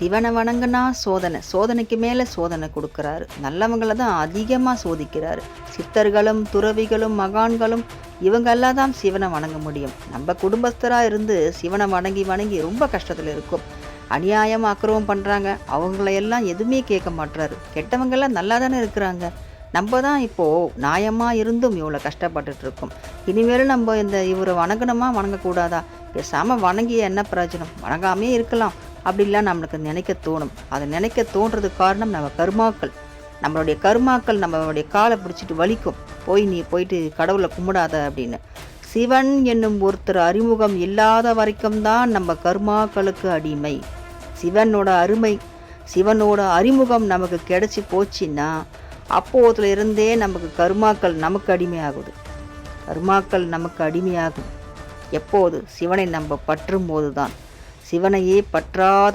சிவனை வணங்குனா சோதனை, சோதனைக்கு மேலே சோதனை கொடுக்குறாரு. நல்லவங்களை தான் அதிகமாக சோதிக்கிறாரு. சித்தர்களும் துறவிகளும் மகான்களும் இவங்கெல்லாம் தான் சிவனை வணங்க முடியும். நம்ம குடும்பஸ்தராக இருந்து சிவனை வணங்கி வணங்கி ரொம்ப கஷ்டத்தில் இருக்கும். அநியாயம் அக்கிரமம் பண்ணுறாங்க, அவங்களையெல்லாம் எதுவுமே கேட்க மாட்டுறாரு. கெட்டவங்கெல்லாம் நல்லா தானே இருக்கிறாங்க. நம்ம தான் இப்போது நியாயமாக இருந்தும் இவ்வளோ கஷ்டப்பட்டுட்ருக்கோம். இனிமேலும் நம்ம இவரை வணங்கணுமா வணங்கக்கூடாதா? பேசாமல் வணங்கி என்ன பிரயோஜனம்? வணங்காமே இருக்கலாம் அப்படிலாம் நம்மளுக்கு நினைக்க தோணும். அதை நினைக்க தோன்றதுக்கு காரணம் நம்ம கர்மாக்கள். நம்மளுடைய கர்மாக்கள் நம்மளுடைய காலை பிடிச்சிட்டு வலிக்கும், நீ போயிட்டு கடவுளை கும்பிடாத அப்படின்னு. சிவன் என்னும் ஒருத்தர் அறிமுகம் இல்லாத வரைக்கும் தான் நம்ம கர்மாக்களுக்கு அடிமை. சிவனோட அறிமுகம் நமக்கு கிடைச்சி போச்சுன்னா அப்போதுல இருந்தே நமக்கு கர்மாக்கள் நமக்கு அடிமையாகுது. கர்மாக்கள் நமக்கு அடிமையாகும் எப்போது? சிவனை நம்ம பற்றும் போது தான். சிவனையே பற்றாத